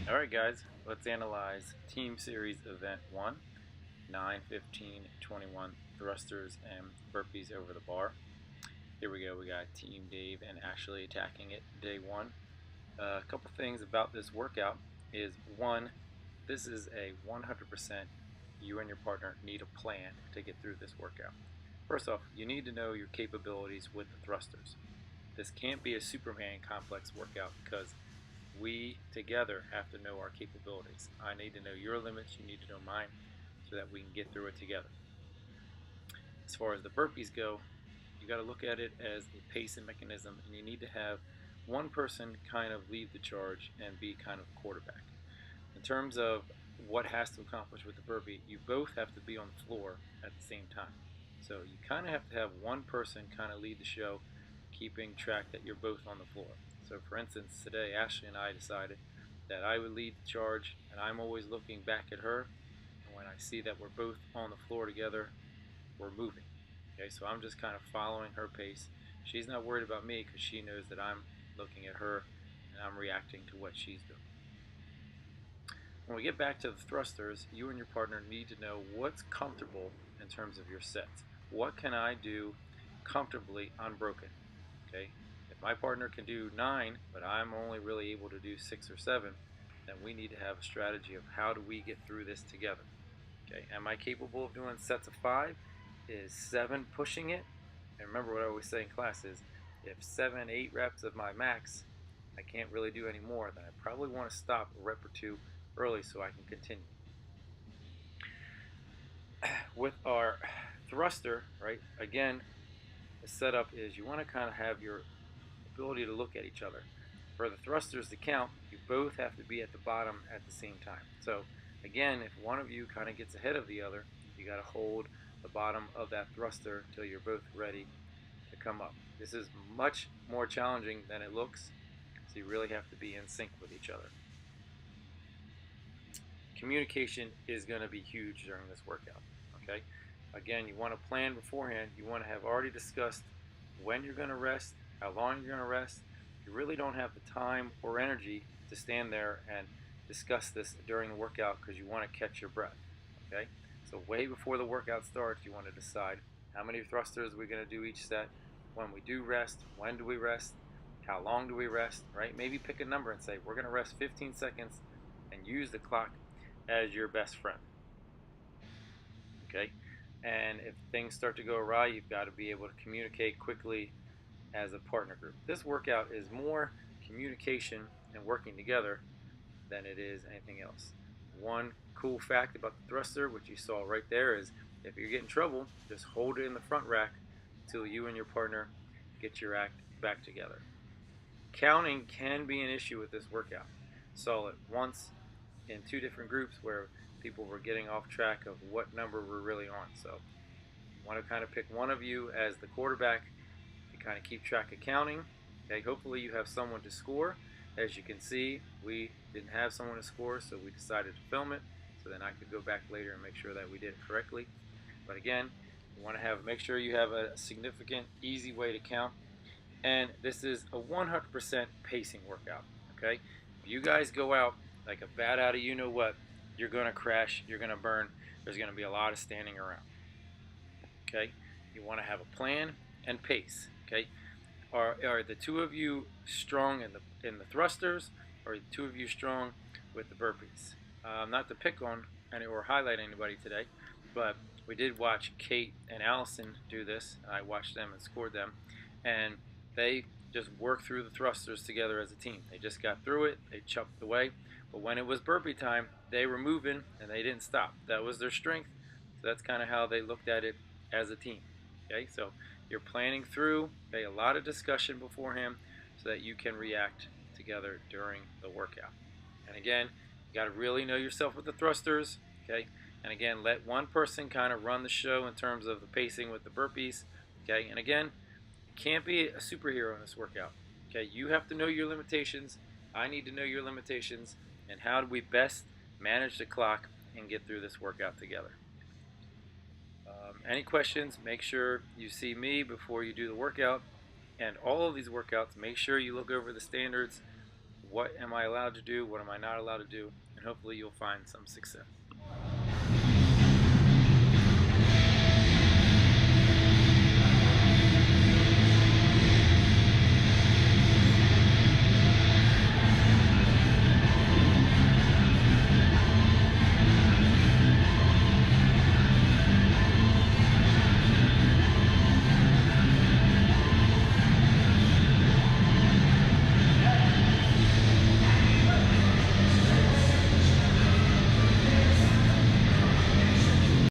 Alright guys, let's analyze Team Series Event 1, 9, 15, 21 thrusters and burpees over the bar. Here we go, we got Team Dave and Ashley attacking it day 1. A couple things about this workout is, one, this is a 100% you and your partner need a plan to get through this workout. First off, you need to know your capabilities with the thrusters. This can't be a Superman complex workout because we together have to know our capabilities. I need to know your limits, you need to know mine, so that we can get through it together. As far as the burpees go, you got to look at it as a pacing mechanism, and you need to have one person kind of lead the charge and be kind of quarterback. In terms of what has to accomplish with the burpee, you both have to be on the floor at the same time. So you kind of have to have one person kind of lead the show, keeping track that you're both on the floor. So for instance, today Ashley and I decided that I would lead the charge, and I'm always looking back at her, and when I see that we're both on the floor together, we're moving. Okay, so I'm just kind of following her pace. She's not worried about me because she knows that I'm looking at her and I'm reacting to what she's doing. When we get back to the thrusters, you and your partner need to know what's comfortable in terms of your sets. What can I do comfortably unbroken? Okay, if my partner can do 9, but I'm only really able to do 6 or 7, then we need to have a strategy of how do we get through this together. Okay, am I capable of doing sets of 5? Is 7 pushing it? And remember what I always say in class is, if 7, 8 reps of my max, I can't really do any more, then I probably want to stop a rep or 2 early so I can continue. With our thruster, right, again, the setup is you want to kind of have your ability to look at each other. For the thrusters to count, you both have to be at the bottom at the same time. So again, if one of you kind of gets ahead of the other, you got to hold the bottom of that thruster until you're both ready to come up. This is much more challenging than it looks, so you really have to be in sync with each other. Communication is going to be huge during this workout. Okay, again, you want to plan beforehand. You want to have already discussed when you're going to rest, how long you're going to rest. You really don't have the time or energy to stand there and discuss this during the workout because you want to catch your breath. Okay, so way before the workout starts, you want to decide how many thrusters we're going to do each set, when we do rest, when do we rest, how long do we rest, right? Maybe pick a number and say we're going to rest 15 seconds and use the clock as your best friend. Okay, and if things start to go awry, you've got to be able to communicate quickly as a partner group. This workout is more communication and working together than it is anything else. One cool fact about the thruster, which you saw right there, is if you get in trouble, just hold it in the front rack until you and your partner get your act back together. Counting can be an issue with this workout. Saw it once in 2 different groups where people were getting off track of what number we're really on. So you want to kind of pick one of you as the quarterback to kind of keep track of counting. Okay, hopefully you have someone to score. As you can see, we didn't have someone to score, so we decided to film it so then I could go back later and make sure that we did it correctly. But again, you want to make sure you have a significant, easy way to count. And this is a 100% pacing workout. Okay, if you guys go out like a bat out of you know what, you're going to crash, you're going to burn, there's going to be a lot of standing around. Okay, you want to have a plan and pace. Okay, are the 2 of you strong in the thrusters, or are the 2 of you strong with the burpees? Not to pick on or highlight anybody today, but we did watch Kate and Allison do this. I watched them and scored them, and they just worked through the thrusters together as a team. They just got through it, they chopped away, but when it was burpee time, they were moving and they didn't stop. That was their strength, so that's kind of how they looked at it as a team. Okay, so you're planning through, okay, a lot of discussion beforehand so that you can react together during the workout. And again, you got to really know yourself with the thrusters, okay? And again, let one person kind of run the show in terms of the pacing with the burpees, okay? And again, you can't be a superhero in this workout, okay? You have to know your limitations. I need to know your limitations, and how do we best manage the clock and get through this workout together. Any questions, make sure you see me before you do the workout. And all of these workouts, make sure you look over the standards what am I allowed to do, what am I not allowed to do, and hopefully you'll find some success.